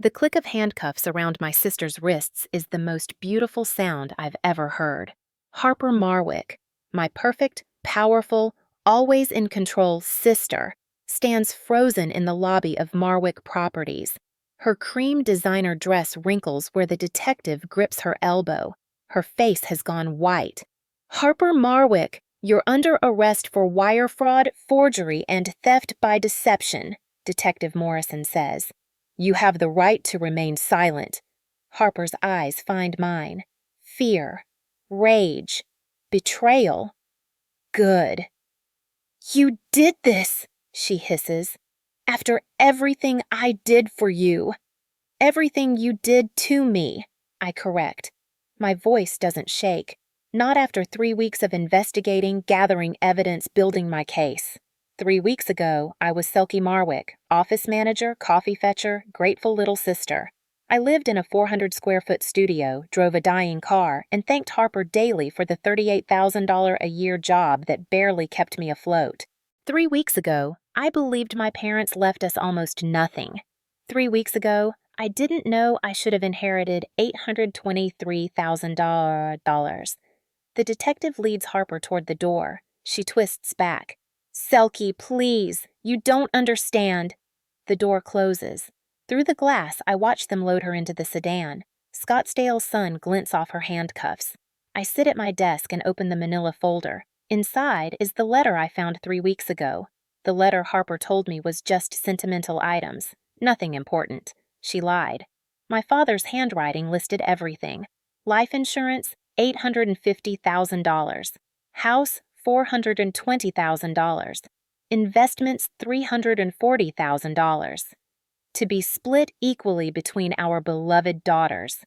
The click of handcuffs around my sister's wrists is the most beautiful sound I've ever heard. Harper Marwick, my perfect, powerful, always in control sister, stands frozen in the lobby of Marwick Properties. Her cream designer dress wrinkles where the detective grips her elbow. Her face has gone white. Harper Marwick, you're under arrest for wire fraud, forgery, and theft by deception, Detective Morrison says. You have the right to remain silent. Harper's eyes find mine. Fear, rage, betrayal. Good. You did this, she hisses. After everything I did for you. Everything you did to me, I correct. My voice doesn't shake. Not after 3 weeks of investigating, gathering evidence, building my case. 3 weeks ago, I was Selkie Marwick, office manager, coffee fetcher, grateful little sister. I lived in a 400-square-foot studio, drove a dying car, and thanked Harper daily for the $38,000 a year job that barely kept me afloat. 3 weeks ago, I believed my parents left us almost nothing. 3 weeks ago, I didn't know I should have inherited $823,000. The detective leads Harper toward the door. She twists back. Selkie, please, you don't understand. The door closes. Through the glass, I watch them load her into the sedan. Scottsdale's sun glints off her handcuffs. I sit at my desk and open the manila folder. Inside is the letter I found 3 weeks ago. The letter Harper told me was just sentimental items. Nothing important. She lied. My father's handwriting listed everything. Life insurance, $850,000. House, $420,000. Investments, $340,000. To be split equally between our beloved daughters.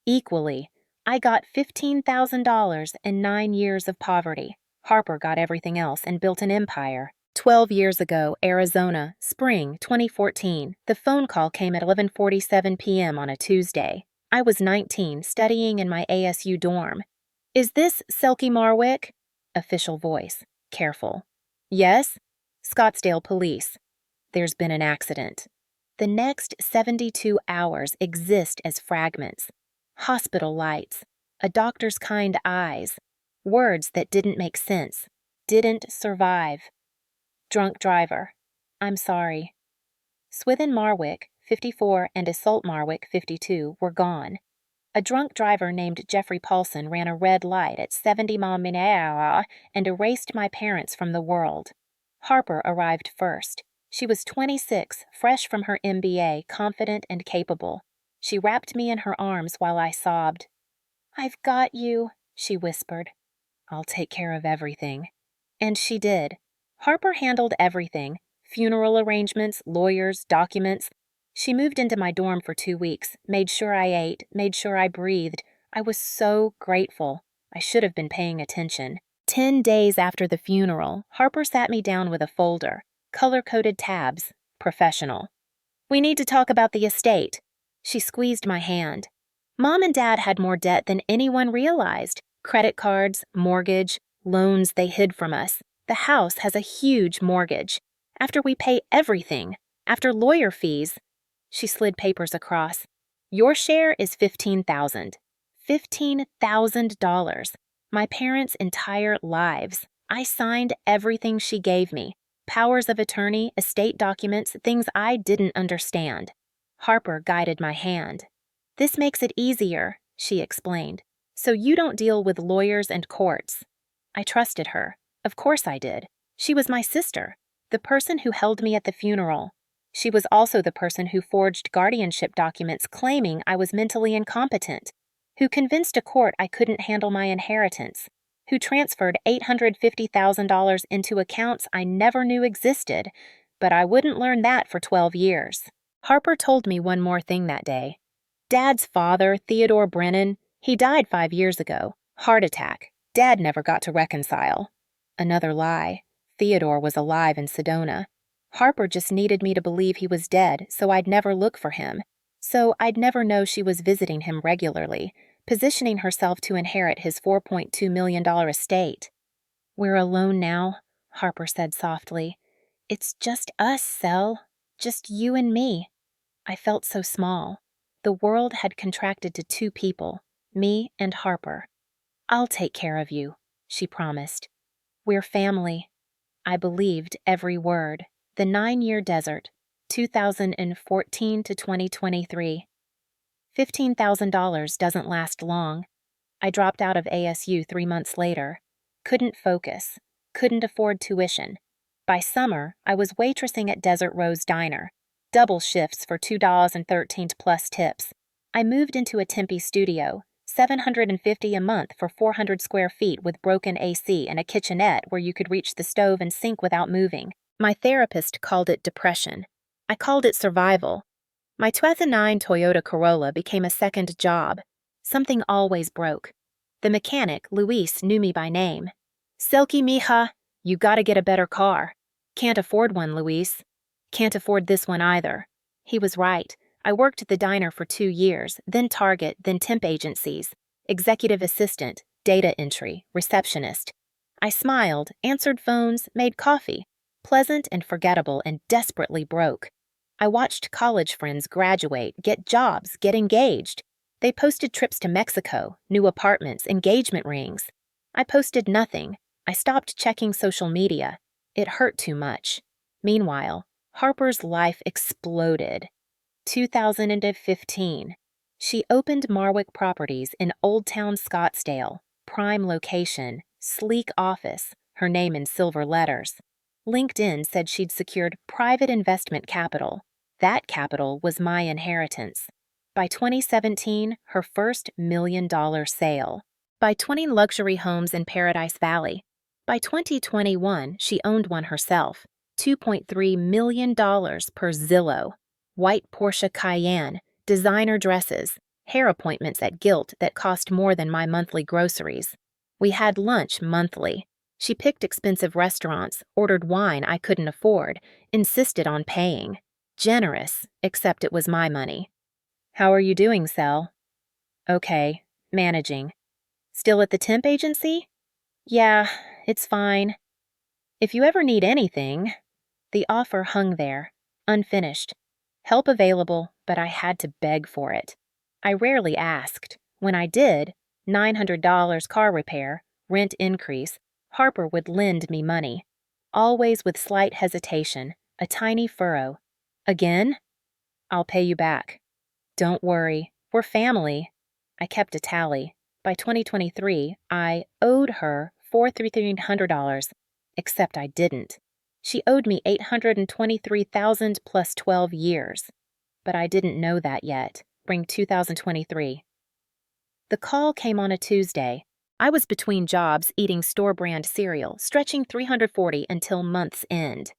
Equally. I got $15,000 and 9 years of poverty. Harper got everything else and built an empire. 12 years ago, Arizona, spring 2014, the phone call came at 11:47 p.m. on a Tuesday. I was 19, studying in my ASU dorm. Is this Selkie Marwick? Official voice. Careful. Yes? Scottsdale Police. There's been an accident. The next 72 hours exist as fragments. Hospital lights. A doctor's kind eyes. Words that didn't make sense. Didn't survive. Drunk driver. I'm sorry. Swithin Marwick, 54, and Assault Marwick, 52, were gone. A drunk driver named Jeffrey Paulson ran a red light at 70 miles an hour and erased my parents from the world. Harper arrived first. She was 26, fresh from her MBA, confident and capable. She wrapped me in her arms while I sobbed. I've got you, she whispered. I'll take care of everything. And she did. Harper handled everything. Funeral arrangements, lawyers, documents. She moved into my dorm for 2 weeks, made sure I ate, made sure I breathed. I was so grateful. I should have been paying attention. 10 days after the funeral, Harper sat me down with a folder. Color-coded tabs. Professional. We need to talk about the estate. She squeezed my hand. Mom and Dad had more debt than anyone realized. Credit cards, mortgage, loans they hid from us. The house has a huge mortgage. After we pay everything, after lawyer fees, she slid papers across. Your share is $15,000. $15,000. My parents' entire lives. I signed everything she gave me. Powers of attorney, estate documents, things I didn't understand. Harper guided my hand. This makes it easier, she explained, so you don't deal with lawyers and courts. I trusted her. Of course I did. She was my sister, the person who held me at the funeral. She was also the person who forged guardianship documents claiming I was mentally incompetent, who convinced a court I couldn't handle my inheritance, who transferred $850,000 into accounts I never knew existed, but I wouldn't learn that for 12 years. Harper told me one more thing that day. Dad's father, Theodore Brennan, he died 5 years ago. Heart attack. Dad never got to reconcile. Another lie. Theodore was alive in Sedona. Harper just needed me to believe he was dead so I'd never look for him. So I'd never know she was visiting him regularly, positioning herself to inherit his $4.2 million estate. We're alone now, Harper said softly. It's just us, Sel. Just you and me. I felt so small. The world had contracted to two people, me and Harper. "I'll take care of you," she promised. "We're family." I believed every word. The 9-year desert, 2014 to 2023. $15,000 doesn't last long. I dropped out of ASU 3 months later. Couldn't focus. Couldn't afford tuition. By summer, I was waitressing at Desert Rose Diner. Double shifts for $2.13 plus tips. I moved into a Tempe studio, $750 a month for 400 square feet with broken AC and a kitchenette where you could reach the stove and sink without moving. My therapist called it depression. I called it survival. My 2009 Toyota Corolla became a second job. Something always broke. The mechanic, Luis, knew me by name. "Selkie, mija, you gotta get a better car." "Can't afford one, Luis." "Can't afford this one either." He was right. I worked at the diner for 2 years, then Target, then temp agencies. Executive assistant, data entry, receptionist. I smiled, answered phones, made coffee. Pleasant and forgettable and desperately broke. I watched college friends graduate, get jobs, get engaged. They posted trips to Mexico, new apartments, engagement rings. I posted nothing. I stopped checking social media. It hurt too much. Meanwhile, Harper's life exploded. 2015. She opened Marwick Properties in Old Town Scottsdale. Prime location, sleek office, her name in silver letters. LinkedIn said she'd secured private investment capital. That capital was my inheritance. By 2017, her first $1 million sale. By 20 luxury homes in Paradise Valley. By 2021, she owned one herself. $2.3 million per Zillow. White Porsche Cayenne, designer dresses, hair appointments at Gilt that cost more than my monthly groceries. We had lunch monthly. She picked expensive restaurants, ordered wine I couldn't afford, insisted on paying. Generous, except it was my money. "How are you doing, Sel?" "Okay, managing." "Still at the temp agency?" "Yeah, it's fine." "If you ever need anything..." The offer hung there, unfinished. Help available, but I had to beg for it. I rarely asked. When I did, $900 car repair, rent increase, Harper would lend me money. Always with slight hesitation, a tiny furrow. "Again?" "I'll pay you back." "Don't worry, we're family." I kept a tally. By 2023, I owed her $4,300, except I didn't. She owed me $823,000 plus 12 years. But I didn't know that yet. Bring 2023. The call came on a Tuesday. I was between jobs eating store-brand cereal, stretching 340 until month's end.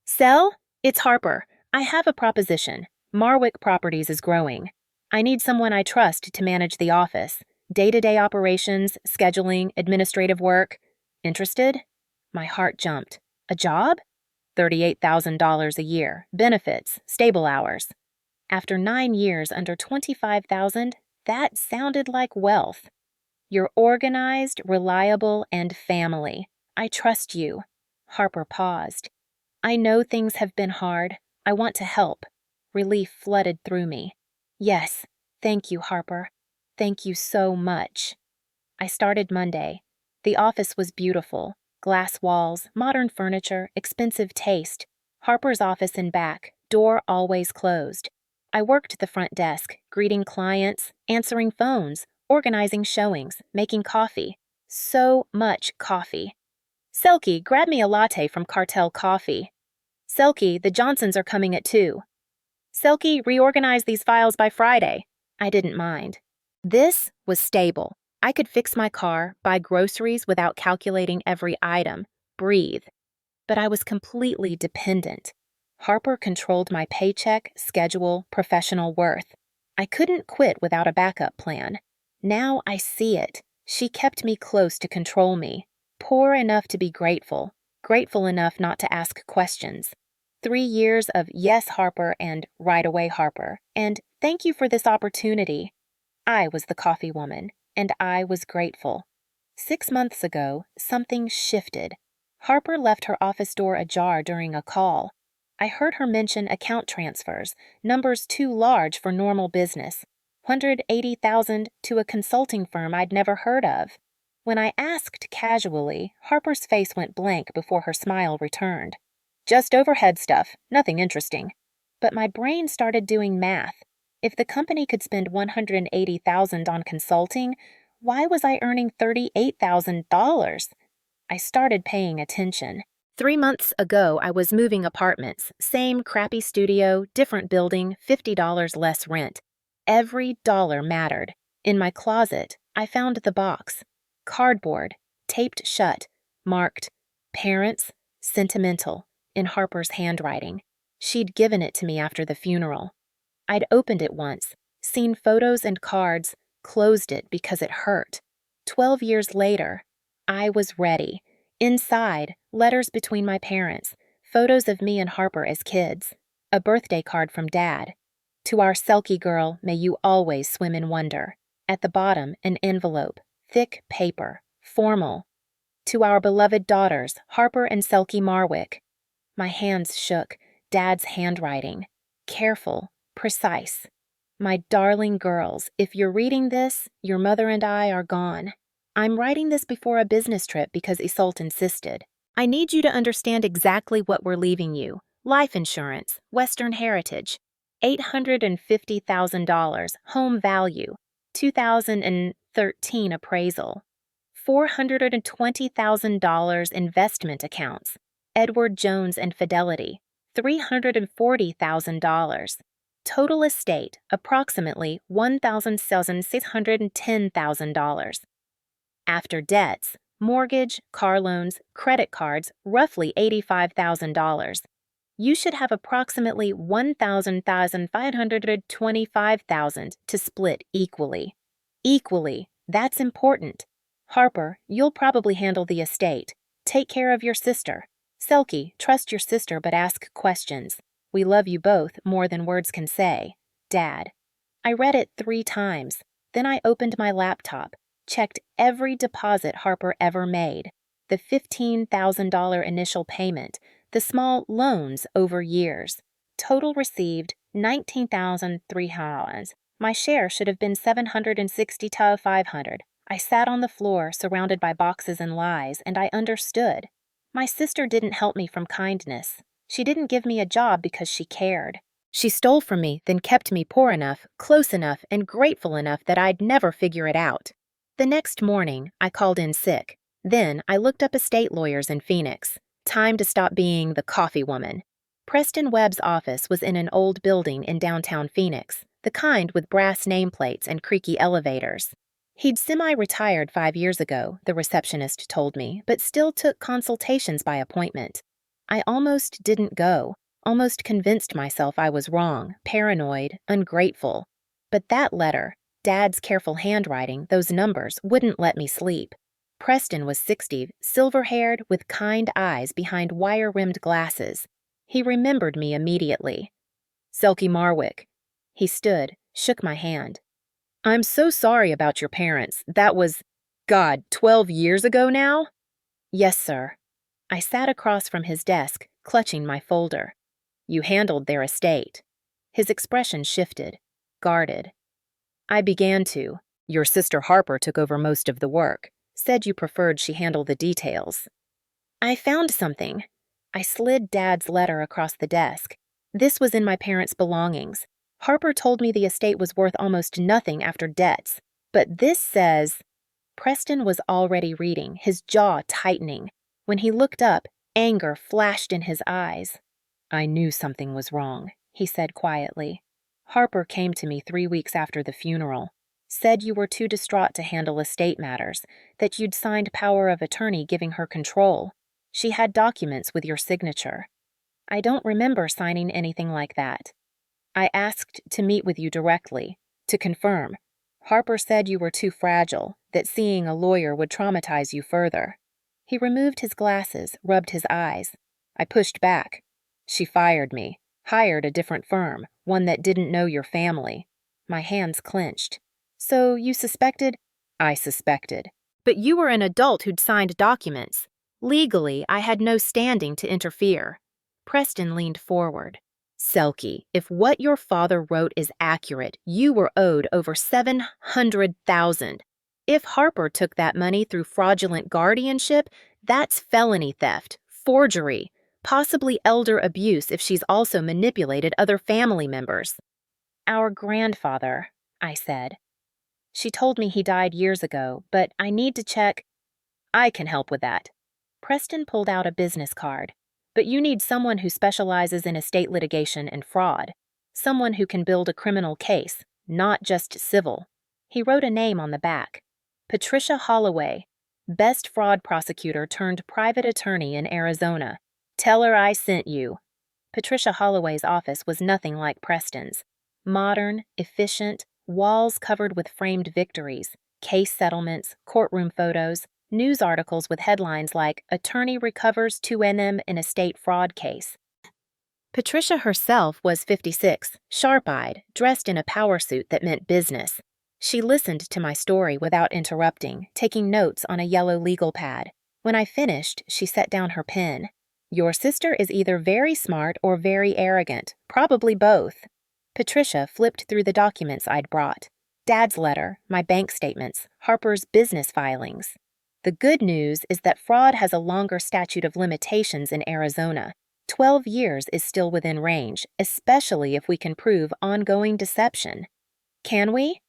"Sel, it's Harper. I have a proposition. Marwick Properties is growing. I need someone I trust to manage the office. Day-to-day operations, scheduling, administrative work. Interested?" My heart jumped. "A job?" $38,000 a year, benefits, stable hours. After 9 years under 25,000, that sounded like wealth. "You're organized, reliable, and family. I trust you." Harper paused. "I know things have been hard. I want to help." Relief flooded through me. "Yes, thank you, Harper. Thank you so much." I started Monday. The office was beautiful. Glass walls, modern furniture, expensive taste. Harper's office in back, door always closed. I worked the front desk, greeting clients, answering phones, organizing showings, making coffee. So much coffee. "Selkie, grab me a latte from Cartel Coffee." "Selkie, the Johnsons are coming at 2. "Selkie, reorganize these files by Friday." I didn't mind. This was stable. I could fix my car, buy groceries without calculating every item, breathe. But I was completely dependent. Harper controlled my paycheck, schedule, professional worth. I couldn't quit without a backup plan. Now I see it. She kept me close to control me. Poor enough to be grateful. Grateful enough not to ask questions. 3 years of "yes, Harper" and "right away, Harper," and "thank you for this opportunity." I was the coffee woman, and I was grateful. 6 months ago, something shifted. Harper left her office door ajar during a call. I heard her mention account transfers, numbers too large for normal business. 180,000 to a consulting firm I'd never heard of. When I asked casually, Harper's face went blank before her smile returned. Just overhead stuff, nothing interesting. But my brain started doing math. If the company could spend 180,000 on consulting, why was I earning $38,000? I started paying attention. 3 months ago, I was moving apartments, same crappy studio, different building, $50 less rent. Every dollar mattered. In my closet, I found the box. Cardboard, taped shut, marked, Parents, Sentimental, in Harper's handwriting. She'd given it to me after the funeral. I'd opened it once, seen photos and cards, closed it because it hurt. 12 years later, I was ready. Inside, letters between my parents, photos of me and Harper as kids, a birthday card from Dad. To our Selkie girl, may you always swim in wonder. At the bottom, an envelope, thick paper, formal. To our beloved daughters, Harper and Selkie Marwick. My hands shook, Dad's handwriting. Careful, precise. My darling girls, if you're reading this, your mother and I are gone. I'm writing this before a business trip because Isolt insisted. I need you to understand exactly what we're leaving you. Life insurance, Western Heritage, $850,000 home value, 2013 appraisal, $420,000 investment accounts, Edward Jones and Fidelity, $340,000. Total estate, approximately $1,610,000. After debts, mortgage, car loans, credit cards, roughly $85,000. You should have approximately $1,525,000 to split equally. Equally, that's important. Harper, you'll probably handle the estate. Take care of your sister. Selkie, trust your sister but ask questions. We love you both more than words can say. Dad. I read it 3 times. Then I opened my laptop, checked every deposit Harper ever made, the $15,000 initial payment, the small loans over years. Total received $19,300. My share should have been $760 to $500. I sat on the floor, surrounded by boxes and lies, and I understood. My sister didn't help me from kindness. She didn't give me a job because she cared. She stole from me, then kept me poor enough, close enough, and grateful enough that I'd never figure it out. The next morning, I called in sick. Then I looked up estate lawyers in Phoenix. Time to stop being the coffee woman. Preston Webb's office was in an old building in downtown Phoenix, the kind with brass nameplates and creaky elevators. He'd semi-retired 5 years ago, the receptionist told me, but still took consultations by appointment. I almost didn't go, almost convinced myself I was wrong, paranoid, ungrateful. But that letter, Dad's careful handwriting, those numbers, wouldn't let me sleep. Preston was 60, silver-haired, with kind eyes behind wire-rimmed glasses. He remembered me immediately. Selkie Marwick. He stood, shook my hand. I'm so sorry about your parents. That was, 12 years ago now? Yes, sir. I sat across from his desk, clutching my folder. You handled their estate. His expression shifted, guarded. I began to. Your sister Harper took over most of the work. Said you preferred she handle the details. I found something. I slid Dad's letter across the desk. This was in my parents' belongings. Harper told me the estate was worth almost nothing after debts. But this says... Preston was already reading, his jaw tightening. When he looked up, anger flashed in his eyes. I knew something was wrong, he said quietly. Harper came to me 3 weeks after the funeral. Said you were too distraught to handle estate matters, that you'd signed power of attorney giving her control. She had documents with your signature. I don't remember signing anything like that. I asked to meet with you directly, to confirm. Harper said you were too fragile, that seeing a lawyer would traumatize you further. He removed his glasses, rubbed his eyes. I pushed back. She fired me, hired a different firm, one that didn't know your family. My hands clenched. So you suspected? I suspected. But you were an adult who'd signed documents. Legally, I had no standing to interfere. Preston leaned forward. Selkie, if what your father wrote is accurate, you were owed over $700,000. If Harper took that money through fraudulent guardianship, that's felony theft, forgery, possibly elder abuse if she's also manipulated other family members. Our grandfather, I said. She told me he died years ago, but I need to check. I can help with that. Preston pulled out a business card. But you need someone who specializes in estate litigation and fraud. Someone who can build a criminal case, not just civil. He wrote a name on the back. Patricia Holloway, best fraud prosecutor turned private attorney in Arizona. Tell her I sent you. Patricia Holloway's office was nothing like Preston's. Modern, efficient, walls covered with framed victories, case settlements, courtroom photos, news articles with headlines like Attorney Recovers 2NM in Estate Fraud Case. Patricia herself was 56, sharp-eyed, dressed in a power suit that meant business. She listened to my story without interrupting, taking notes on a yellow legal pad. When I finished, she set down her pen. Your sister is either very smart or very arrogant, probably both. Patricia flipped through the documents I'd brought. Dad's letter, my bank statements, Harper's business filings. The good news is that fraud has a longer statute of limitations in Arizona. 12 years is still within range, especially if we can prove ongoing deception. Can we?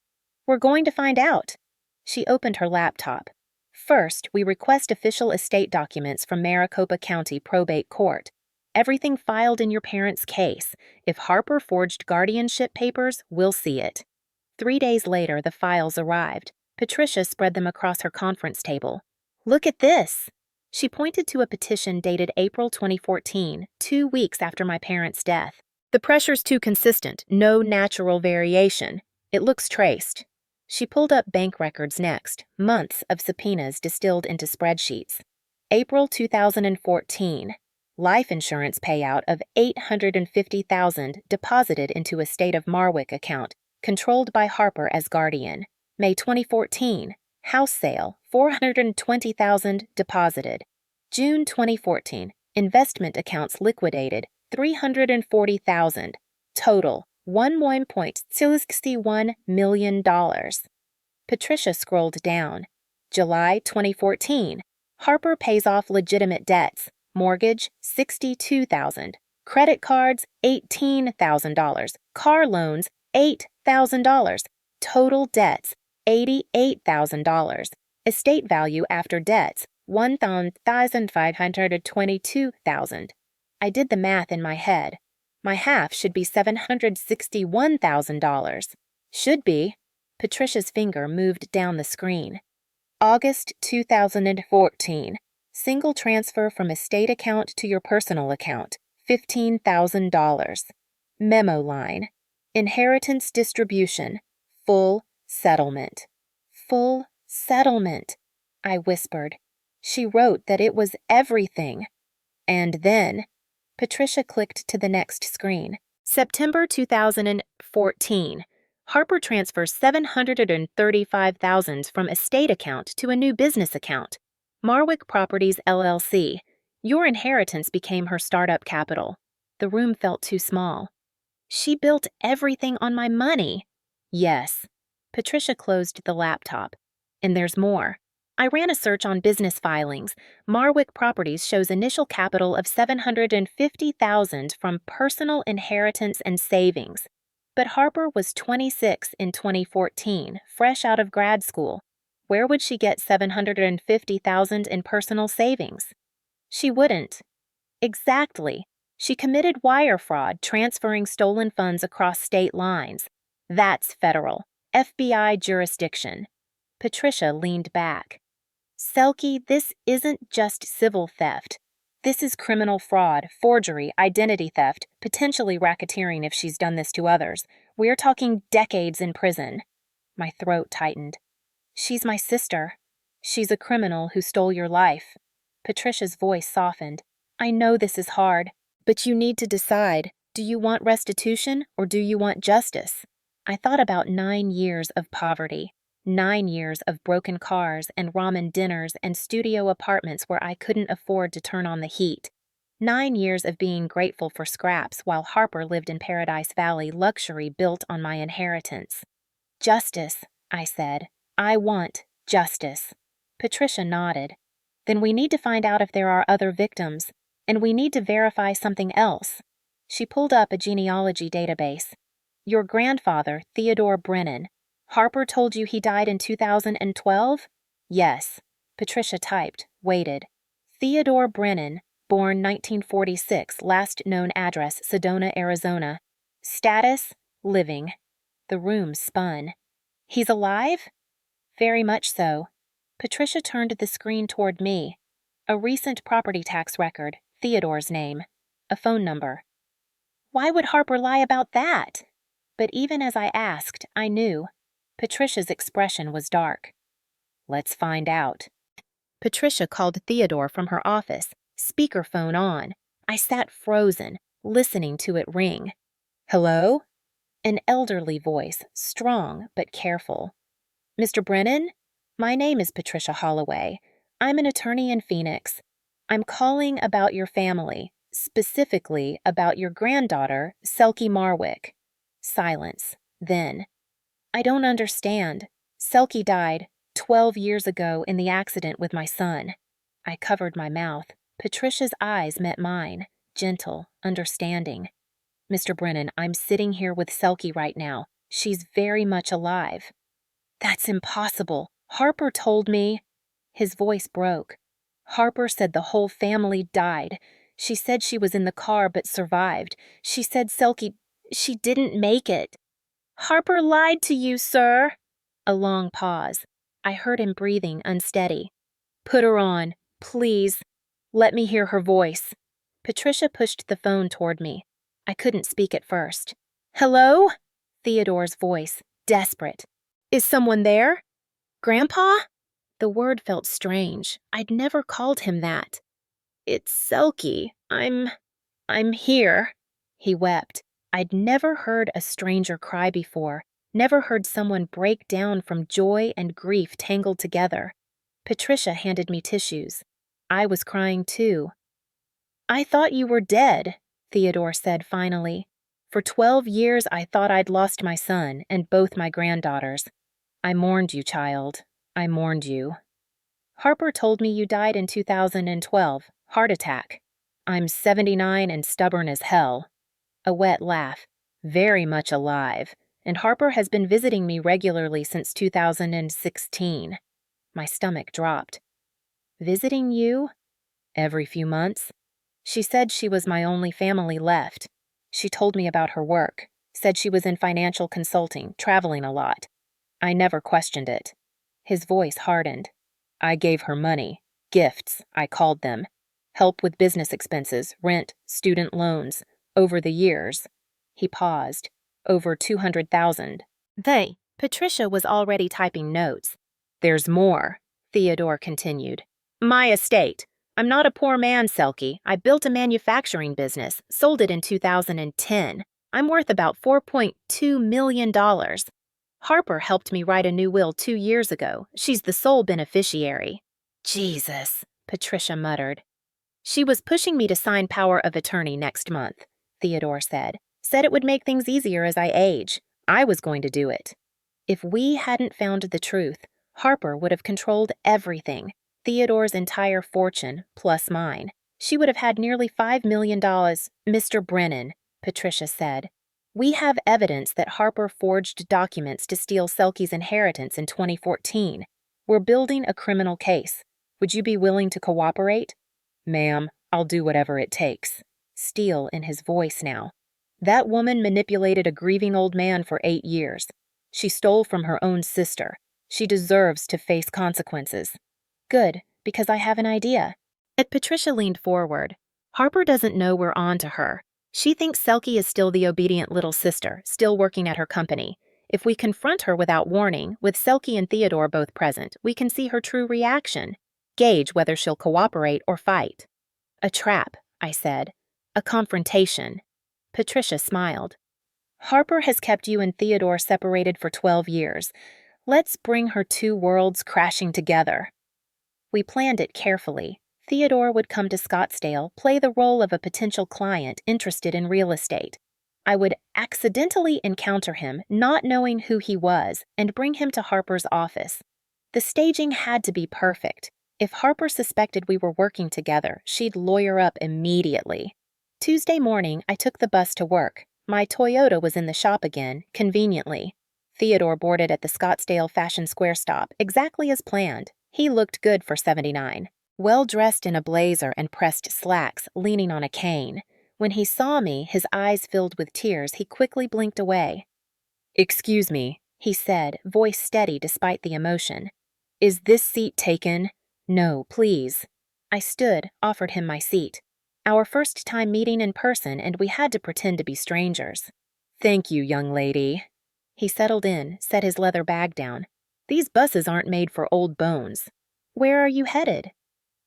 We're going to find out. She opened her laptop. First, we request official estate documents from Maricopa County Probate Court. Everything filed in your parents' case. If Harper forged guardianship papers, we'll see it. 3 days later, the files arrived. Patricia spread them across her conference table. Look at this. She pointed to a petition dated April 2014, 2 weeks after my parents' death. The pressure's too consistent, no natural variation. It looks traced. She pulled up bank records next, months of subpoenas distilled into spreadsheets. April 2014. Life insurance payout of $850,000 deposited into a State of Marwick account, controlled by Harper as guardian. May 2014. House sale, $420,000 deposited. June 2014. Investment accounts liquidated, $340,000. Total, $1.61 million. Patricia scrolled down. July 2014. Harper pays off legitimate debts. Mortgage, $62,000. Credit cards, $18,000. Car loans, $8,000. Total debts, $88,000. Estate value after debts, $1,522,000. I did the math in my head. My half should be $761,000. Should be. Patricia's finger moved down the screen. August 2014. Single transfer from estate account to your personal account, $15,000. Memo line. Inheritance distribution. Full settlement. Full settlement, I whispered. She wrote that it was everything. And then, Patricia clicked to the next screen. September 2014. Harper transfers $735,000 from estate account to a new business account. Marwick Properties, LLC. Your inheritance became her startup capital. The room felt too small. She built everything on my money. Yes. Patricia closed the laptop. And there's more. I ran a search on business filings. Marwick Properties shows initial capital of $750,000 from personal inheritance and savings. But Harper was 26 in 2014, fresh out of grad school. Where would she get $750,000 in personal savings? She wouldn't. Exactly. She committed wire fraud, transferring stolen funds across state lines. That's federal. FBI jurisdiction. Patricia leaned back. Selkie, this isn't just civil theft. This is criminal fraud, forgery, identity theft, potentially racketeering if she's done this to others. We're talking decades in prison. My throat tightened. She's my sister. She's a criminal who stole your life. Patricia's voice softened. I know this is hard, but you need to decide. Do you want restitution or do you want justice? I thought about 9 years of poverty, 9 years of broken cars and ramen dinners and studio apartments where I couldn't afford to turn on the heat. 9 years of being grateful for scraps while Harper lived in Paradise Valley, luxury built on my inheritance. Justice, I said. I want justice. Patricia nodded. Then we need to find out if there are other victims, and we need to verify something else. She pulled up a genealogy database. Your grandfather, Theodore Brennan. Harper told you he died in 2012? Yes. Patricia typed, waited. Theodore Brennan, born 1946, last known address, Sedona, Arizona. Status, living. The room spun. He's alive? Very much so. Patricia turned the screen toward me. A recent property tax record, Theodore's name. A phone number. Why would Harper lie about that? But even as I asked, I knew. Patricia's expression was dark. Let's find out. Patricia called Theodore from her office, speakerphone on. I sat frozen, listening to it ring. Hello? An elderly voice, strong but careful. Mr. Brennan? My name is Patricia Holloway. I'm an attorney in Phoenix. I'm calling about your family, specifically about your granddaughter, Selkie Marwick. Silence. Then, I don't understand. Selkie died 12 years ago in the accident with my son. I covered my mouth. Patricia's eyes met mine, gentle, understanding. Mr. Brennan, I'm sitting here with Selkie right now. She's very much alive. That's impossible. Harper told me. His voice broke. Harper said the whole family died. She said she was in the car but survived. She said Selkie, she didn't make it. Harper lied to you, sir. A long pause. I heard him breathing unsteady. Put her on, please. Let me hear her voice. Patricia pushed the phone toward me. I couldn't speak at first. Hello? Theodore's voice, desperate. Is someone there? Grandpa? The word felt strange. I'd never called him that. It's Selkie. I'm here. He wept. I'd never heard a stranger cry before, never heard someone break down from joy and grief tangled together. Patricia handed me tissues. I was crying too. I thought you were dead, Theodore said finally. For 12 years I thought I'd lost my son and both my granddaughters. I mourned you, child. I mourned you. Harper told me you died in 2012, heart attack. I'm 79 and stubborn as hell. A wet laugh. Very much alive, and Harper has been visiting me regularly since 2016. My stomach dropped. Visiting you? Every few months. She said she was my only family left. She told me about her work, said she was in financial consulting, traveling a lot. I never questioned it. His voice hardened. I gave her money. Gifts, I called them. Help with business expenses, rent, student loans. Over the years. He paused. Over 200,000. Patricia was already typing notes. There's more, Theodore continued. My estate. I'm not a poor man, Selkie. I built a manufacturing business, sold it in 2010. I'm worth about $4.2 million. Harper helped me write a new will 2 years ago. She's the sole beneficiary. Jesus, Patricia muttered. She was pushing me to sign power of attorney next month, Theodore said. Said it would make things easier as I age. I was going to do it. If we hadn't found the truth, Harper would have controlled everything. Theodore's entire fortune, plus mine. She would have had nearly $5 million. Mr. Brennan, Patricia said. We have evidence that Harper forged documents to steal Selkie's inheritance in 2014. We're building a criminal case. Would you be willing to cooperate? Ma'am, I'll do whatever it takes. Steel in his voice now. That woman manipulated a grieving old man for 8 years. She stole from her own sister. She deserves to face consequences. Good, because I have an idea. Patricia leaned forward. Harper doesn't know we're on to her. She thinks Selkie is still the obedient little sister, still working at her company. If we confront her without warning, with Selkie and Theodore both present, we can see her true reaction. Gauge whether she'll cooperate or fight. A trap, I said. A confrontation. Patricia smiled. Harper has kept you and Theodore separated for 12 years. Let's bring her two worlds crashing together. We planned it carefully. Theodore would come to Scottsdale, play the role of a potential client interested in real estate. I would accidentally encounter him, not knowing who he was, and bring him to Harper's office. The staging had to be perfect. If Harper suspected we were working together, she'd lawyer up immediately. Tuesday morning, I took the bus to work. My Toyota was in the shop again, conveniently. Theodore boarded at the Scottsdale Fashion Square stop, exactly as planned. He looked good for 79. Well-dressed in a blazer and pressed slacks, leaning on a cane. When he saw me, his eyes filled with tears, he quickly blinked away. "Excuse me," he said, voice steady despite the emotion. "Is this seat taken?" "No, please." I stood, offered him my seat. Our first time meeting in person, and we had to pretend to be strangers. "Thank you, young lady." He settled in, set his leather bag down. "These buses aren't made for old bones." "Where are you headed?"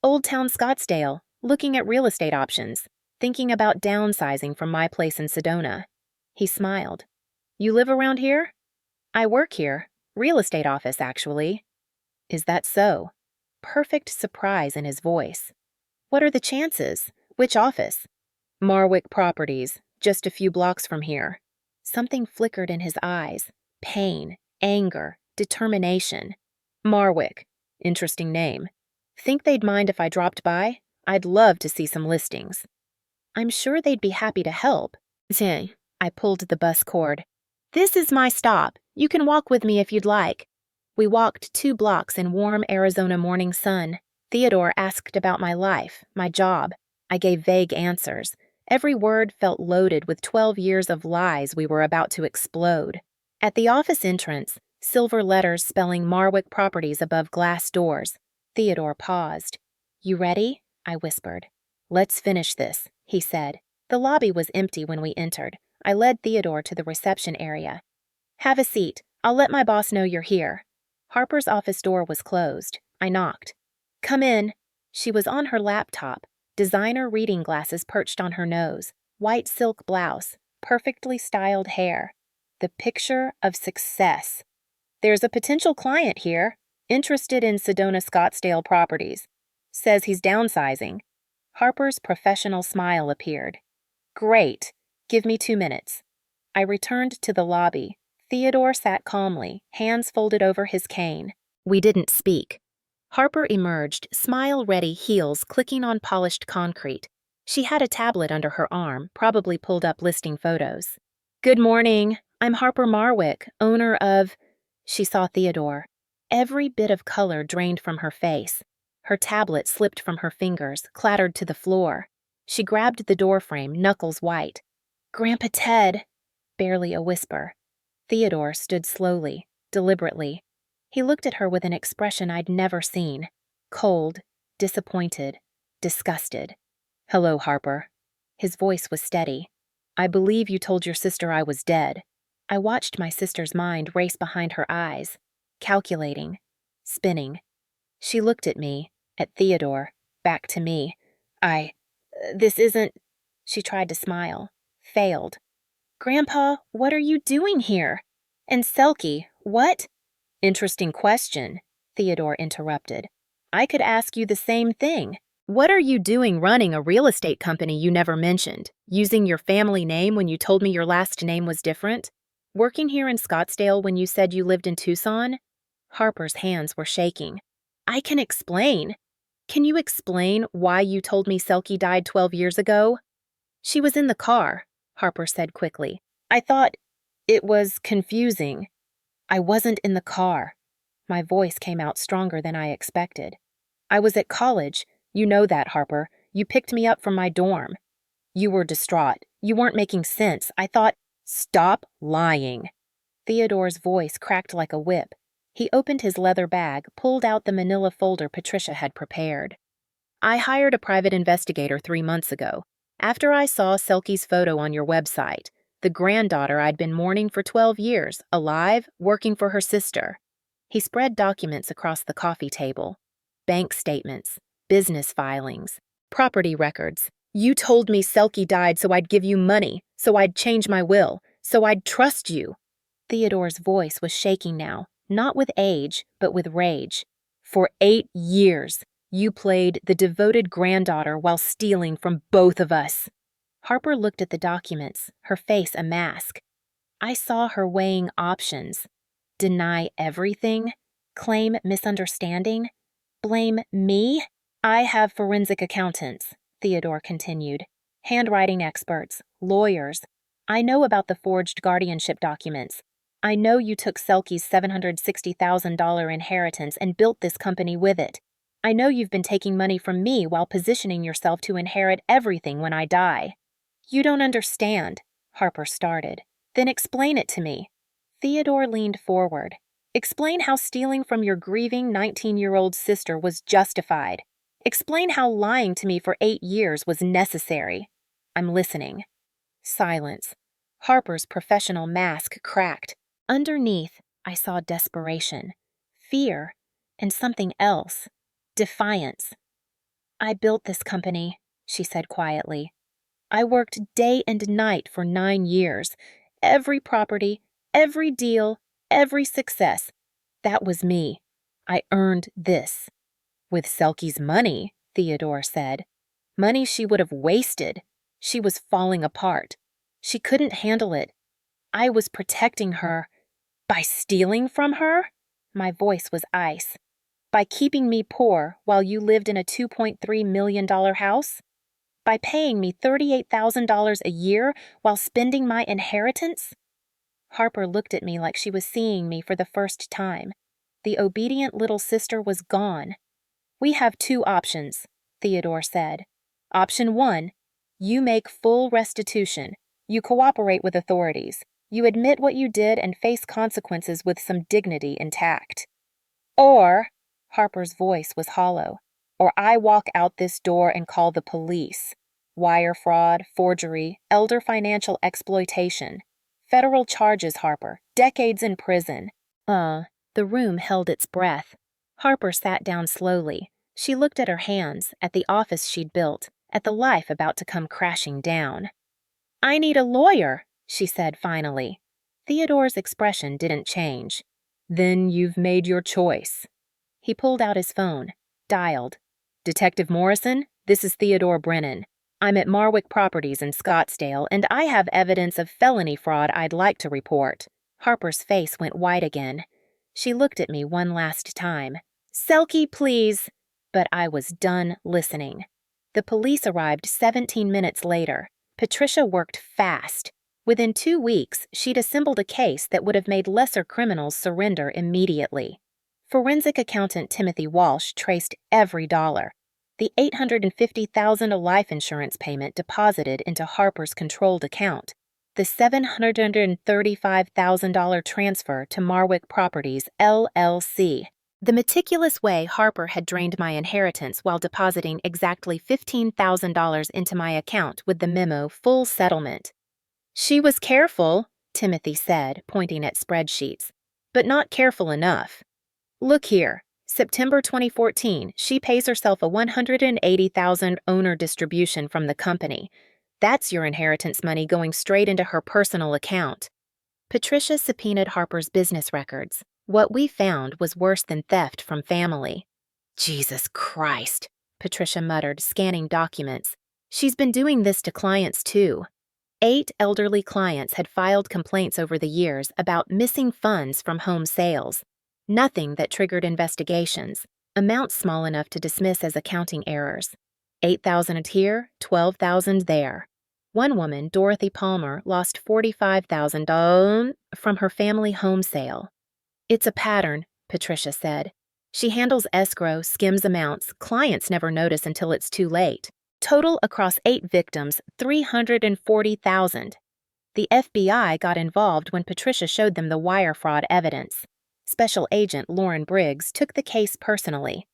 "Old Town Scottsdale, looking at real estate options, thinking about downsizing from my place in Sedona." He smiled. "You live around here?" "I work here. Real estate office, actually." "Is that so?" Perfect surprise in his voice. "What are the chances? Which office?" "Marwick Properties, just a few blocks from here." Something flickered in his eyes. Pain, anger, determination. "Marwick. Interesting name. Think they'd mind if I dropped by? I'd love to see some listings." "I'm sure they'd be happy to help." I pulled the bus cord. "This is my stop. You can walk with me if you'd like." We walked 2 blocks in warm Arizona morning sun. Theodore asked about my life, my job. I gave vague answers. Every word felt loaded with 12 years of lies we were about to explode. At the office entrance, silver letters spelling Marwick Properties above glass doors. Theodore paused. "You ready?" I whispered. "Let's finish this," he said. The lobby was empty when we entered. I led Theodore to the reception area. "Have a seat. I'll let my boss know you're here." Harper's office door was closed. I knocked. "Come in." She was on her laptop, designer reading glasses perched on her nose, white silk blouse, perfectly styled hair. The picture of success. "There's a potential client here, interested in Sedona Scottsdale properties. Says he's downsizing." Harper's professional smile appeared. "Great. Give me 2 minutes." I returned to the lobby. Theodore sat calmly, hands folded over his cane. We didn't speak. Harper emerged, smile-ready heels clicking on polished concrete. She had a tablet under her arm, probably pulled up listing photos. "Good morning. I'm Harper Marwick, owner of—" She saw Theodore. Every bit of color drained from her face. Her tablet slipped from her fingers, clattered to the floor. She grabbed the doorframe, knuckles white. "Grandpa Ted." Barely a whisper. Theodore stood slowly, deliberately. He looked at her with an expression I'd never seen. Cold, disappointed, disgusted. "Hello, Harper." His voice was steady. "I believe you told your sister I was dead." I watched my sister's mind race behind her eyes, calculating, spinning. She looked at me, at Theodore, back to me. This isn't—" She tried to smile, failed. "Grandpa, what are you doing here? And Selkie, what—" "Interesting question," Theodore interrupted. "I could ask you the same thing. What are you doing running a real estate company you never mentioned? Using your family name when you told me your last name was different? Working here in Scottsdale when you said you lived in Tucson?" Harper's hands were shaking. "I can explain." "Can you explain why you told me Selkie died 12 years ago?" "She was in the car," Harper said quickly. "I thought it was confusing." "I wasn't in the car." My voice came out stronger than I expected. "I was at college. You know that, Harper. You picked me up from my dorm." "You were distraught. You weren't making sense. I thought—" "Stop lying." Theodore's voice cracked like a whip. He opened his leather bag, pulled out the manila folder Patricia had prepared. "I hired a private investigator 3 months ago, after I saw Selkie's photo on your website, the granddaughter I'd been mourning for 12 years, alive, working for her sister." He spread documents across the coffee table. Bank statements, business filings, property records. "You told me Selkie died so I'd give you money, so I'd change my will, so I'd trust you." Theodore's voice was shaking now, not with age, but with rage. "For 8 years. You played the devoted granddaughter while stealing from both of us. Harper looked at the documents, her face a mask. I saw her weighing options. Deny everything? Claim misunderstanding? Blame me? I have forensic accountants, Theodore continued. Handwriting experts, lawyers. I know about the forged guardianship documents. I know you took Selke's $760,000 inheritance and built this company with it. I know you've been taking money from me while positioning yourself to inherit everything when I die. You don't understand, Harper started. Then explain it to me. Theodore leaned forward. Explain how stealing from your grieving 19-year-old sister was justified. Explain how lying to me for 8 years was necessary. I'm listening. Silence. Harper's professional mask cracked. Underneath, I saw desperation, fear, and something else. Defiance. I built this company, she said quietly. I worked day and night for 9 years. Every property, every deal, every success. That was me. I earned this. With Selke's money, Theodore said. Money she would have wasted. She was falling apart. She couldn't handle it. I was protecting her. By stealing from her? My voice was ice. By keeping me poor while you lived in a $2.3 million house? By paying me $38,000 a year while spending my inheritance? Harper looked at me like she was seeing me for the first time. The obedient little sister was gone. We have 2 options, Theodore said. Option 1, you make full restitution. You cooperate with authorities. You admit what you did and face consequences with some dignity intact. Or, Harper's voice was hollow, or I walk out this door and call the police. Wire fraud, forgery, elder financial exploitation. Federal charges, Harper. Decades in prison. The room held its breath. Harper sat down slowly. She looked at her hands, at the office she'd built, at the life about to come crashing down. I need a lawyer, she said finally. Theodore's expression didn't change. Then you've made your choice. He pulled out his phone, dialed. Detective Morrison, this is Theodore Brennan. I'm at Marwick Properties in Scottsdale, and I have evidence of felony fraud I'd like to report. Harper's face went white again. She looked at me one last time. Selke, please. But I was done listening. The police arrived 17 minutes later. Patricia worked fast. Within 2 weeks, she'd assembled a case that would have made lesser criminals surrender immediately. Forensic accountant Timothy Walsh traced every dollar. The $850,000 life insurance payment deposited into Harper's controlled account. The $735,000 transfer to Marwick Properties, LLC. The meticulous way Harper had drained my inheritance while depositing exactly $15,000 into my account with the memo full settlement. She was careful, Timothy said, pointing at spreadsheets, but not careful enough. Look here. September 2014, she pays herself a $180,000 owner distribution from the company. That's your inheritance money going straight into her personal account. Patricia subpoenaed Harper's business records. What we found was worse than theft from family. Jesus Christ, Patricia muttered, scanning documents. She's been doing this to clients too. 8 elderly clients had filed complaints over the years about missing funds from home sales. Nothing that triggered investigations, amounts small enough to dismiss as accounting errors. $8,000 here, $12,000 there. One woman, Dorothy Palmer, lost $45,000 from her family home sale. It's a pattern, Patricia said. She handles escrow, skims amounts, clients never notice until it's too late. Total across 8 victims, $340,000. The FBI got involved when Patricia showed them the wire fraud evidence. Special Agent Lauren Briggs took the case personally.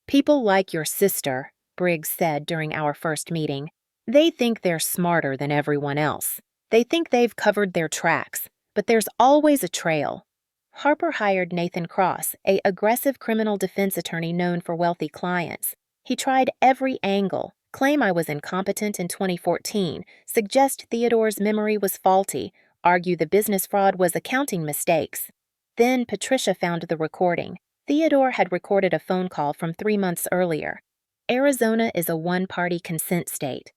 People like your sister, Briggs said during our first meeting, they think they're smarter than everyone else. They think they've covered their tracks, but there's always a trail. Harper hired Nathan Cross, an aggressive criminal defense attorney known for wealthy clients. He tried every angle, claim I was incompetent in 2014, suggest Theodore's memory was faulty, argue the business fraud was accounting mistakes. Then Patricia found the recording. Theodore had recorded a phone call from 3 months earlier. Arizona is a one-party consent state.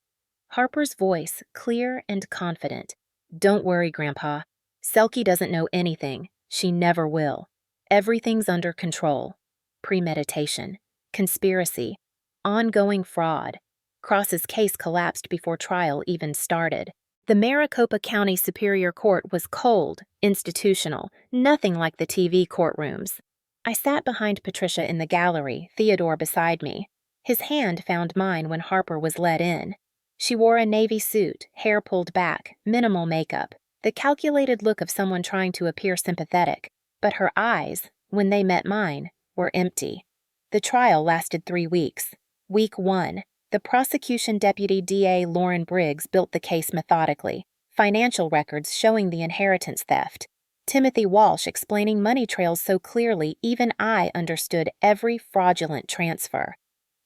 Harper's voice, clear and confident. Don't worry, Grandpa. Selkie doesn't know anything. She never will. Everything's under control. Premeditation. Conspiracy. Ongoing fraud. Cross's case collapsed before trial even started. The Maricopa County Superior Court was cold, institutional, nothing like the TV courtrooms. I sat behind Patricia in the gallery, Theodore beside me. His hand found mine when Harper was led in. She wore a navy suit, hair pulled back, minimal makeup, the calculated look of someone trying to appear sympathetic. But her eyes, when they met mine, were empty. The trial lasted 3 weeks. Week 1, the prosecution deputy DA Lauren Briggs built the case methodically, financial records showing the inheritance theft. Timothy Walsh explaining money trails so clearly even I understood every fraudulent transfer.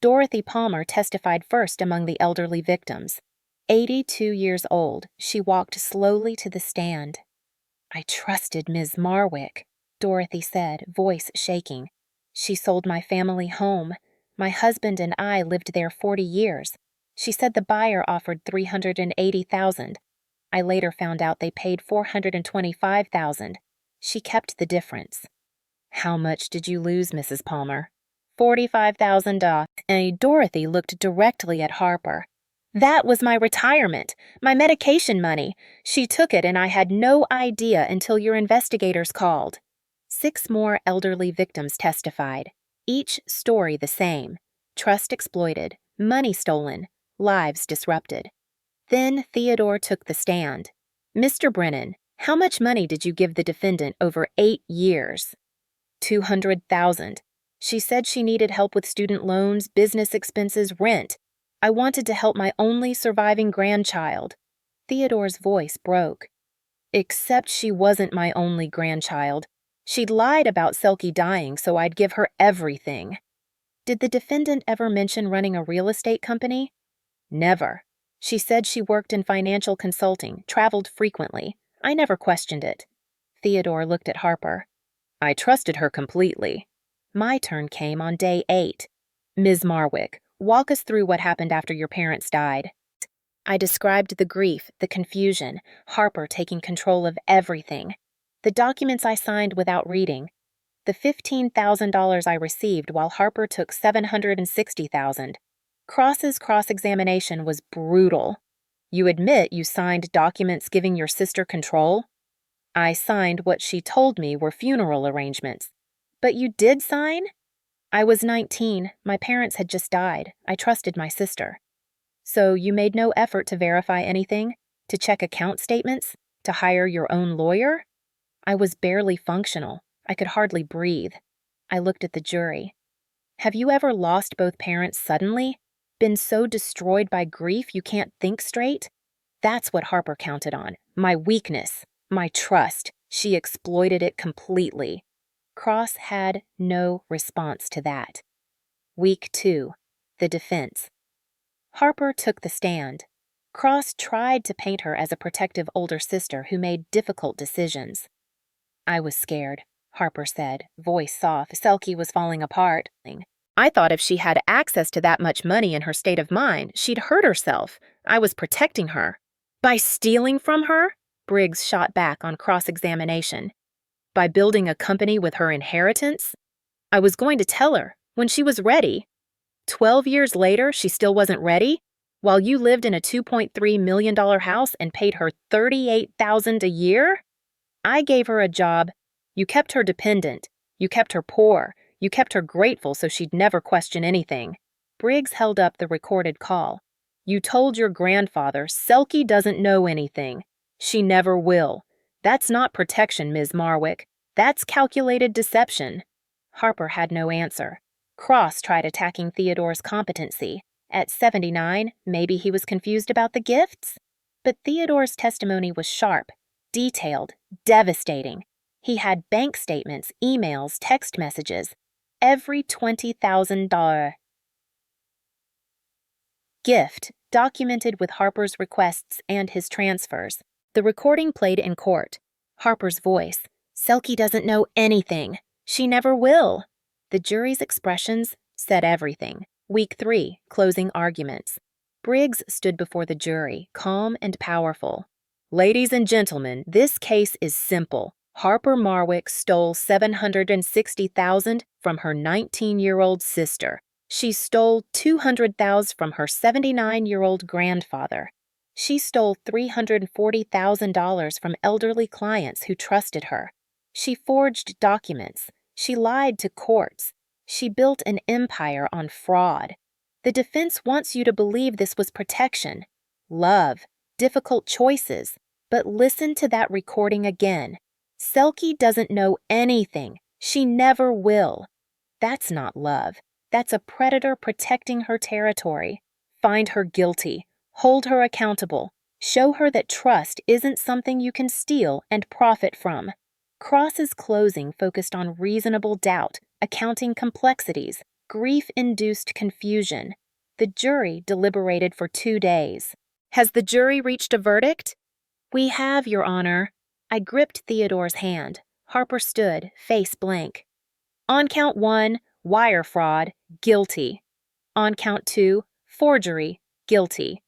Dorothy Palmer testified first among the elderly victims. 82 years old, she walked slowly to the stand. I trusted Ms. Marwick, Dorothy said, voice shaking. She sold my family home. My husband and I lived there 40 years. She said the buyer offered $380,000. I later found out they paid $425,000. She kept the difference. How much did you lose, Mrs. Palmer? $45,000. And Dorothy looked directly at Harper. That was my retirement, my medication money. She took it and I had no idea until your investigators called. 6 more elderly victims testified, each story the same. Trust exploited, money stolen, lives disrupted. Then Theodore took the stand. Mr. Brennan, how much money did you give the defendant over 8 years? $200,000. She said she needed help with student loans, business expenses, rent. I wanted to help my only surviving grandchild. Theodore's voice broke. Except she wasn't my only grandchild. She'd lied about Selkie dying so I'd give her everything. Did the defendant ever mention running a real estate company? Never. She said she worked in financial consulting, traveled frequently. I never questioned it. Theodore looked at Harper. I trusted her completely. My turn came on day 8. Ms. Marwick, walk us through what happened after your parents died. I described the grief, the confusion, Harper taking control of everything. The documents I signed without reading. The $15,000 I received while Harper took $760,000. Cross's cross-examination was brutal. You admit you signed documents giving your sister control? I signed what she told me were funeral arrangements. But you did sign? I was 19. My parents had just died. I trusted my sister. So you made no effort to verify anything? To check account statements? To hire your own lawyer? I was barely functional. I could hardly breathe. I looked at the jury. Have you ever lost both parents suddenly? Been so destroyed by grief you can't think straight? That's what Harper counted on. My weakness. My trust. She exploited it completely. Cross had no response to that. Week 2. The defense. Harper took the stand. Cross tried to paint her as a protective older sister who made difficult decisions. I was scared, Harper said, voice soft. Selkie was falling apart. I thought if she had access to that much money in her state of mind, she'd hurt herself. I was protecting her. By stealing from her? Briggs shot back on cross-examination. By building a company with her inheritance? I was going to tell her, when she was ready. 12 years later, she still wasn't ready? While you lived in a $2.3 million house and paid her $38,000 a year? I gave her a job. You kept her dependent. You kept her poor. You kept her grateful so she'd never question anything. Briggs held up the recorded call. You told your grandfather, Selkie doesn't know anything. She never will. That's not protection, Ms. Marwick. That's calculated deception. Harper had no answer. Cross tried attacking Theodore's competency. At 79, maybe he was confused about the gifts? But Theodore's testimony was sharp, detailed, devastating. He had bank statements, emails, text messages. Every $20,000 gift documented with Harper's requests and his transfers. The recording played in court. Harper's voice. Selkie doesn't know anything. She never will. The jury's expressions said everything. Week 3, closing arguments. Briggs stood before the jury, calm and powerful. Ladies and gentlemen, this case is simple. Harper Marwick stole $760,000 from her 19-year-old sister. She stole $200,000 from her 79-year-old grandfather. She stole $340,000 from elderly clients who trusted her. She forged documents. She lied to courts. She built an empire on fraud. The defense wants you to believe this was protection, love, difficult choices. But listen to that recording again. Selke doesn't know anything. She never will. That's not love. That's a predator protecting her territory. Find her guilty. Hold her accountable. Show her that trust isn't something you can steal and profit from. Cross's closing focused on reasonable doubt, accounting complexities, grief-induced confusion. The jury deliberated for 2 days. Has the jury reached a verdict? We have, Your Honor. I gripped Theodore's hand. Harper stood, face blank. On count 1, wire fraud, guilty. On count 2, forgery, guilty.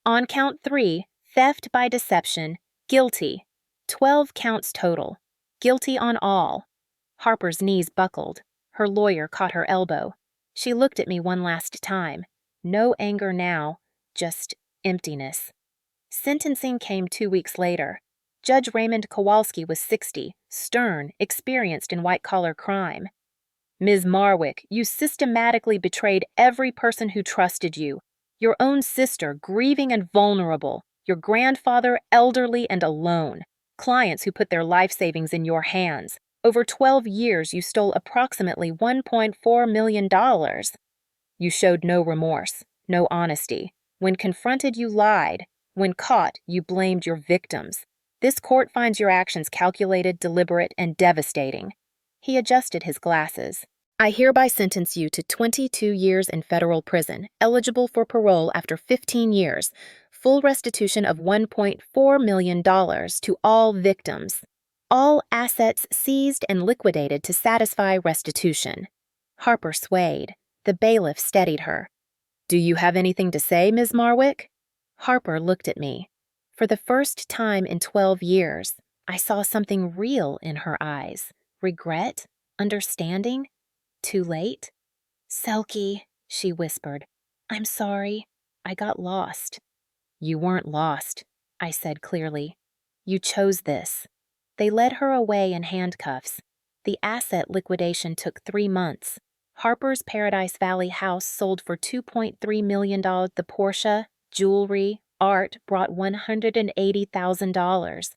On count 3, theft by deception, guilty. 12 counts total. Guilty on all. Harper's knees buckled. Her lawyer caught her elbow. She looked at me one last time. No anger now, just emptiness. Sentencing came 2 weeks later. Judge Raymond Kowalski was 60, stern, experienced in white-collar crime. Ms. Marwick, you systematically betrayed every person who trusted you. Your own sister, grieving and vulnerable. Your grandfather, elderly and alone. Clients who put their life savings in your hands. Over 12 years, you stole approximately $1.4 million. You showed no remorse, no honesty. When confronted, you lied. When caught, you blamed your victims. This court finds your actions calculated, deliberate, and devastating. He adjusted his glasses. I hereby sentence you to 22 years in federal prison, eligible for parole after 15 years, full restitution of $1.4 million to all victims. All assets seized and liquidated to satisfy restitution. Harper swayed. The bailiff steadied her. Do you have anything to say, Ms. Marwick? Harper looked at me. For the first time in 12 years, I saw something real in her eyes. Regret? Understanding? Too late? Selke, she whispered. I'm sorry. I got lost. You weren't lost, I said clearly. You chose this. They led her away in handcuffs. The asset liquidation took 3 months. Harper's Paradise Valley house sold for $2.3 million. The Porsche, jewelry, art brought $180,000.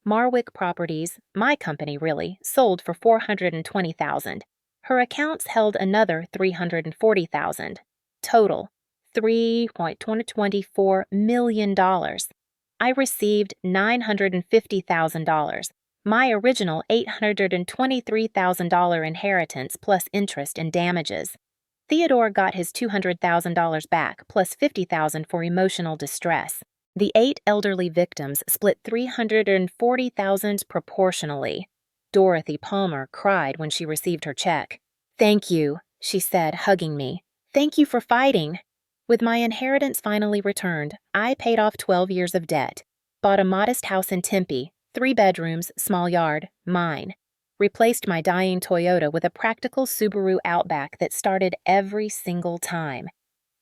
Marwick Properties, my company really, sold for $420,000. Her accounts held another $340,000. Total, $3.24 million. I received $950,000. My original $823,000 inheritance plus interest and damages. Theodore got his $200,000 back plus $50,000 for emotional distress. The 8 elderly victims split $340,000 proportionally. Dorothy Palmer cried when she received her check. Thank you, she said, hugging me. Thank you for fighting. With my inheritance finally returned, I paid off 12 years of debt, bought a modest house in Tempe, 3 bedrooms, small yard, mine. Replaced my dying Toyota with a practical Subaru Outback that started every single time.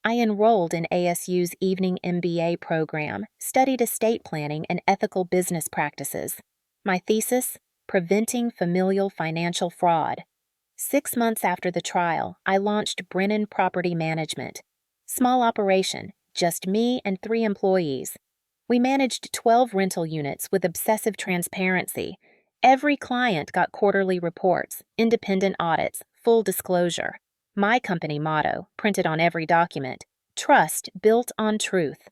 I enrolled in ASU's evening MBA program, studied estate planning and ethical business practices. My thesis, Preventing Familial Financial Fraud. 6 months after the trial, I launched Brennan Property Management. Small operation, just me and 3 employees. We managed 12 rental units with obsessive transparency. Every client got quarterly reports, independent audits, full disclosure. My company motto, printed on every document, trust built on truth.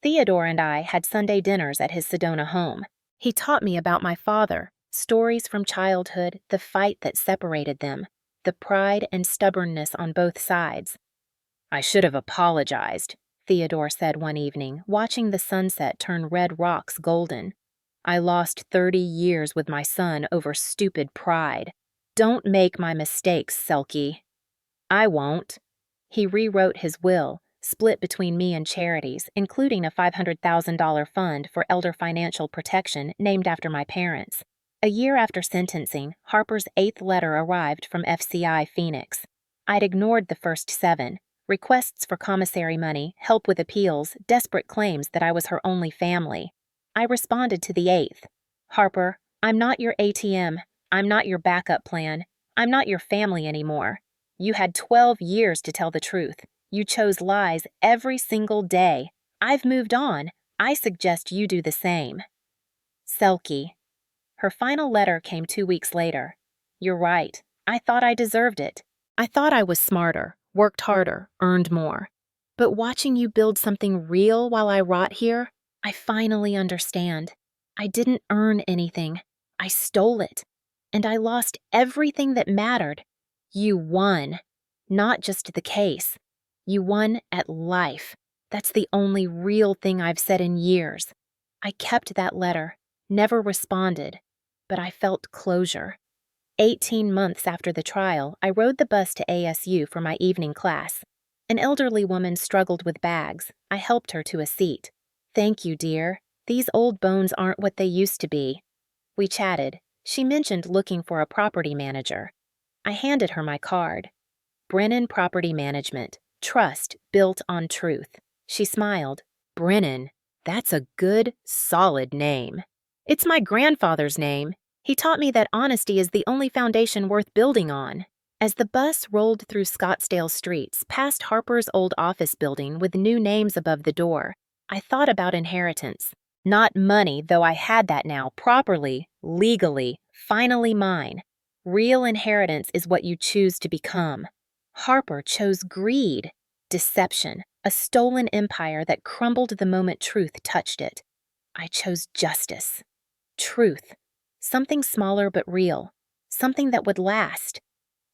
Theodore and I had Sunday dinners at his Sedona home. He taught me about my father, stories from childhood, the fight that separated them, the pride and stubbornness on both sides. I should have apologized, Theodore said one evening, watching the sunset turn red rocks golden. I lost 30 years with my son over stupid pride. Don't make my mistakes, Selkie. I won't. He rewrote his will, split between me and charities, including a $500,000 fund for elder financial protection named after my parents. A year after sentencing, Harper's 8th letter arrived from FCI Phoenix. I'd ignored the first 7 requests for commissary money, help with appeals, desperate claims that I was her only family. I responded to the 8th. Harper, I'm not your ATM. I'm not your backup plan. I'm not your family anymore. You had 12 years to tell the truth. You chose lies every single day. I've moved on. I suggest you do the same. Selkie. Her final letter came 2 weeks later. You're right. I thought I deserved it. I thought I was smarter, worked harder, earned more. But watching you build something real while I rot here, I finally understand. I didn't earn anything. I stole it. And I lost everything that mattered. You won. Not just the case. You won at life. That's the only real thing I've said in years. I kept that letter, never responded, but I felt closure. 18 months after the trial, I rode the bus to ASU for my evening class. An elderly woman struggled with bags. I helped her to a seat. Thank you, dear. These old bones aren't what they used to be. We chatted. She mentioned looking for a property manager. I handed her my card. Brennan Property Management. Trust built on truth. She smiled. Brennan, that's a good, solid name. It's my grandfather's name. He taught me that honesty is the only foundation worth building on. As the bus rolled through Scottsdale streets, past Harper's old office building with new names above the door, I thought about inheritance. Not money, though I had that now, properly, legally, finally mine. Real inheritance is what you choose to become. Harper chose greed, deception, a stolen empire that crumbled the moment truth touched it. I chose justice, truth, something smaller but real, something that would last.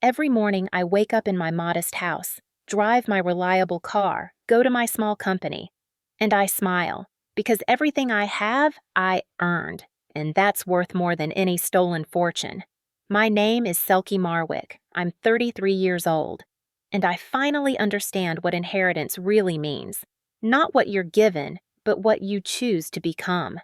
Every morning I wake up in my modest house, drive my reliable car, go to my small company, and I smile, because everything I have, I earned, and that's worth more than any stolen fortune. My name is Selkie Marwick. I'm 33 years old, and I finally understand what inheritance really means. Not what you're given, but what you choose to become.